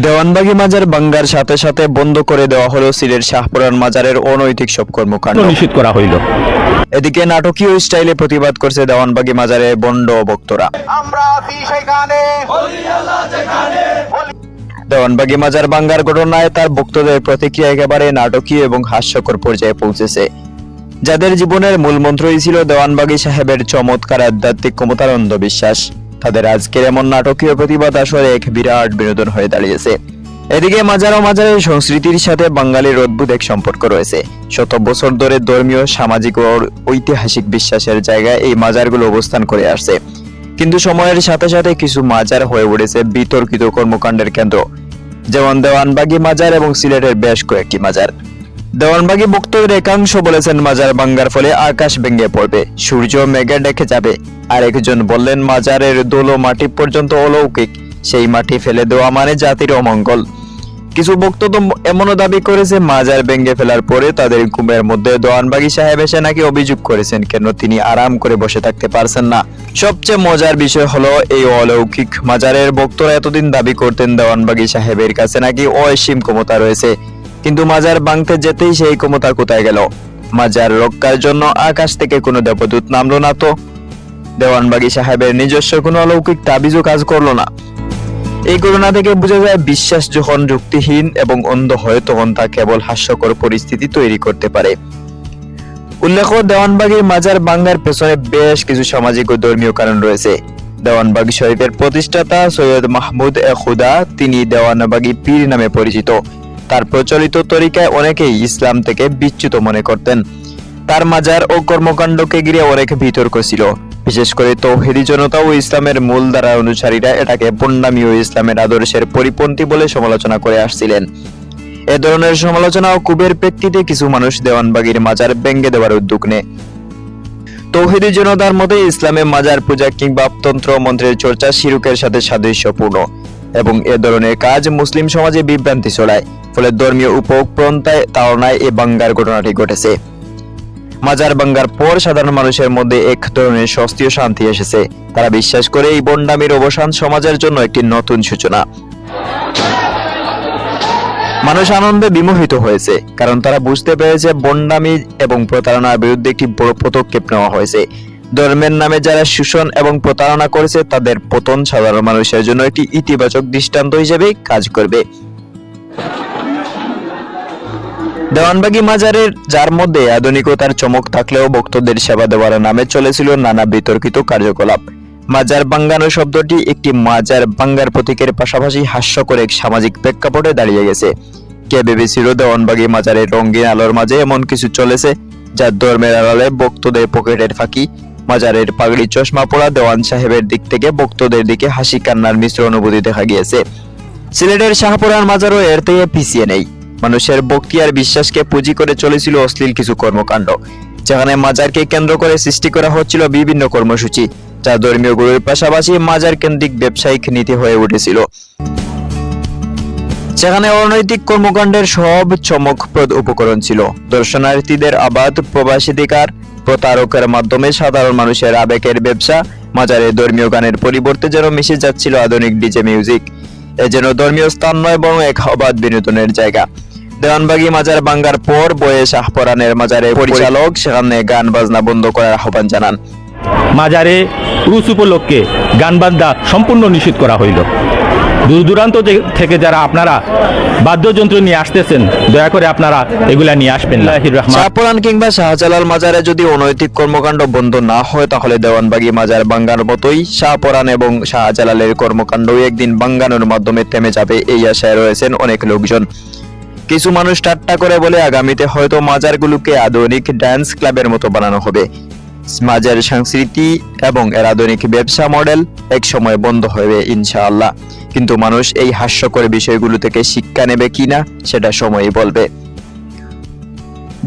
দেওয়ানবাগী মাজার ভাঙ্গার সাথে সাথে বন্ধ করে দেওয়া হলো সিলেট শাহপুরান মাজারের অনৈতিক সব কর্মকাণ্ড নিষিদ্ধ করা হইল। এদিকে নাটকীয় স্টাইলে প্রতিবাদ করছে দেওয়ানবাগী মাজারের বন্ড ভক্তরা। দেওয়ানবাগী মাজার ভাঙ্গার ঘটনায় তার ভক্তদের প্রতিক্রিয়া একেবারে নাটকীয় এবং হাস্যকর পর্যায়ে পৌঁছেছে। যাদের জীবনের মূল মন্ত্রই ছিল দেওয়ানবাগী সাহেবের চমৎকার আধ্যাত্মিক ক্ষমতার অন্ধবিশ্বাস, তাদের আজকের এমন নাটকীয় প্রতিবাদ আসলে এক বিরাট বিনোদন হয়ে দাঁড়িয়েছে। এদিকে মাজার ও মাজারের সংস্কৃতির সাথে বাঙালির অদ্ভুত এক সম্পর্ক রয়েছে। শত বছর ধরে ধর্মীয়, সামাজিক ও ঐতিহাসিক বিশ্বাসের জায়গায় এই মাজারগুলো অবস্থান করে আসছে। কিন্তু সময়ের সাথে সাথে কিছু মাজার হয়ে উঠেছে বিতর্কিত কর্মকাণ্ডের কেন্দ্র, যেমন দেওয়ানবাগী মাজার এবং সিলেটের বেশ কয়েকটি মাজার। দেওয়ানবাগী ভক্তদের একাংশ বলেছেন মাজার ভাঙ্গার ফলে আকাশ ভেঙে পড়বে, সূর্য মেঘে ডেকে যাবে। আর একজন বললেন মাজারের ধুলো মাটি পর্যন্ত অলৌকিক, সেই মাটি ফেলে দেওয়া মানে জাতির অমঙ্গল। কিছু ভক্ত তো এমনও দাবি করেছে মাজার ভেঙে ফেলার পরে তাদের ঘুমের মধ্যে দেওয়ানবাগী সাহেব এসে নাকি অভিযোগ করেছেন কেন তিনি আরাম করে বসে থাকতে পারছেন না। সবচেয়ে মজার বিষয় হলো এই অলৌকিক মাজারের ভক্তরা এতদিন দাবি করতেন দেওয়ানবাগী সাহেবের কাছে নাকি অসীম ক্ষমতা রয়েছে, কিন্তু মাজার ভাঙতে যেতেই সেই ক্ষমতা কোথায় গেল? মাজার রক্ষার জন্য আকাশ থেকে কোনো দেবদূত নামলো না তো? দেওয়ানবাগী সাহেবের নিজস্ব কোনো অলৌকিক তাবিজও কাজ করলো না। এই ঘটনা থেকে বোঝা যায় বিশ্বাস যখন যুক্তিহীন এবং অন্ধ হয় তখন তা কেবল হাস্যকর পরিস্থিতি তৈরি করতে পারে। উল্লেখ্য, দেওয়ানবাগীর মাজার ভাঙ্গার পেছনে বেশ কিছু সামাজিক ও ধর্মীয় কারণ রয়েছে। দেওয়ানবাগী শরীফের প্রতিষ্ঠাতা সৈয়দ মাহমুদ এ খুদা, তিনি দেওয়ানবাগী পীর নামে পরিচিত। তার প্রচলিত তরিকায় অনেকেই ইসলাম থেকে বিচ্যুত মনে করতেন। তার মাজার ও কর্মকাণ্ডকে ঘিরে অনেক বিতর্ক ছিল, বিশেষ করে তৌহিদি জনতা ও ইসলামের মূল ধারার অনুসারীরা এটাকে ভণ্ডামি ও ইসলামের আদর্শের পরিপন্থী বলে সমালোচনা করে আসছিলেন। এ ধরনের সমালোচনা ও ক্ষোভের প্রেক্ষিতে কিছু মানুষ দেওয়ানবাগীর মাজার ভেঙে দেওয়ার উদ্যোগ নেয়। তৌহিদি জনতার মতে ইসলামে মাজার পূজা কিংবা তন্ত্র মন্ত্রের চর্চা শিরকের সাথে সাদৃশ্যপূর্ণ এবং এ ধরনের কাজ মুসলিম সমাজে বিভ্রান্তি ছড়ায়, ফলে ধর্মীয় উপপ্রন্থায় তাড়নায় এ ভাঙ্গার ঘটনাটি ঘটেছে। মাজার ভাঙ্গার পর সাধারণ মানুষের মধ্যে এক ধরনের স্বস্তি ও শান্তি এসেছে। তারা বিশ্বাস করে এই ভণ্ডামির অবসান সমাজের জন্য একটি নতুন সূচনা। মানুষ আনন্দে বিমোহিত হয়েছে, কারণ তারা বুঝতে পেরেছে ভণ্ডামি এবং প্রতারণার বিরুদ্ধে একটি বড় পদক্ষেপ নেওয়া হয়েছে। ধর্মের নামে যারা শোষণ এবং প্রতারণা করেছে তাদের পতন সাধারণ মানুষের জন্য একটি ইতিবাচক দৃষ্টান্ত হিসেবে কাজ করবে। দেওয়ানবাগী মাজারের যার মধ্যে আধুনিকতার চমক থাকলেও ভক্তদের সেবা দেওয়ার নামে চলেছিল নানা বিতর্কিত কার্যকলাপ। মাজার ভাঙ্গানো শব্দটি একটি মাজার ভাঙ্গার প্রতীকের পাশাপাশি হাস্যকর এক সামাজিক প্রেক্ষাপটে দাঁড়িয়ে গেছে। কে ভেবেছিল দেওয়ানবাগী মাজারের রঙিন আলোর মাঝে এমন কিছু চলেছে যা ধর্মের আড়ালে ভক্তদের পকেটের ফাঁকি। মাজারের পাগড়ি চশমা পরা দেওয়ান সাহেবের দিক থেকে ভক্তদের দিকে হাসি কান্নার মিশ্র অনুভূতি দেখা গিয়েছে। সিলেটের শাহপুরান মাজারও এর থেকে পিছিয়ে নেই। মানুষের ভক্তি আর বিশ্বাসকে পুঁজি করে চলেছিল অশ্লীল কিছু কর্মকাণ্ড, যেখানে মাজারকে কেন্দ্র করে সৃষ্টি করা হচ্ছিল বিভিন্ন কর্মসূচি, যা ধর্মীয় গুরুর পাশাপাশি মাজার কেন্দ্রিক ব্যবসায়িক নীতি হয়ে উঠেছিল। সেখানে অনৈতিক কর্মকাণ্ডের সব চমকপ্রদ উপকরণ ছিল। দর্শনার্থীদের আবাদ প্রবাসীধিকার, প্রতারকের মাধ্যমে সাধারণ মানুষের আবেগের ব্যবসা। মাজারে ধর্মীয় গানের পরিবর্তে যেন মিশে যাচ্ছিল আধুনিক ডিজে মিউজিক। এ যেন ধর্মীয় স্থান নয়, বরং এক অবাধ বিনোদনের জায়গা। দেওয়ানবাগী মাজার ভাঙ্গার পর বয়ে শাহপরানের মাজারের পরিচালক সেখানে গান বাজনা বন্ধ করার আহ্বান জানান। মাজারে উরুস উপলক্ষে গান বাজনা সম্পূর্ণ নিষিদ্ধ করা হইল। দূর দূরান্ত থেকে যারা আপনারা বাদ্যযন্ত্র নিয়ে আসতেছেন, দয়া করে আপনারা এগুলা নিয়ে আসবেন না। শাহপরান কিংবা শাহজালাল মাজারে যদি অনৈতিক কর্মকাণ্ড বন্ধ না হয়, তাহলে দেওয়ানবাগী মাজার ভাঙ্গার মতোই শাহপরান এবং শাহজালালের কর্মকাণ্ডও একদিন ভাঙ্গানোর মাধ্যমে থেমে যাবে, এই আশায় রয়েছেন অনেক লোকজন। কিছু মানুষ ঠাট্টা করে বলে আগামীতে হয়তো মাজারগুলোকে আধুনিক ড্যান্স ক্লাবের মতো বানানো হবে। মাজার সংস্কৃতি এবং এর আধুনিক ব্যবসা মডেল এক সময় বন্ধ হবে ইনশাআল্লাহ, কিন্তু মানুষ এই হাস্যকর বিষয়গুলো থেকে শিক্ষা নেবে কিনা সেটা সময়ই বলবে।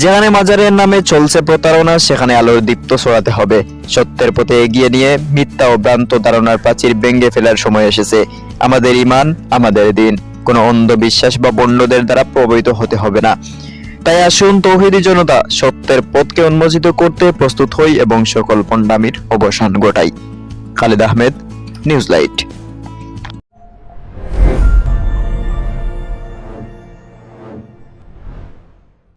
যেখানে মাজারের নামে চলছে প্রতারণা, সেখানে আলোর দীপ্ত ছড়াতে হবে। সত্যের পথে এগিয়ে নিয়ে মিথ্যা ও ভ্রান্ত ধারণার প্রাচীর ভেঙে ফেলার সময় এসেছে। আমাদের ঈমান, আমাদের দিন কোনো অন্ধবিশ্বাস বা বন্যদের দ্বারা প্রভাবিত হতে হবে না। তাই আসুন তৌহিদি জনতা সত্যের পথকে উন্মোচিত করতে প্রস্তুত হই এবং সকল ভণ্ডামির অবসান ঘটাই। Khalid Ahmed, news light.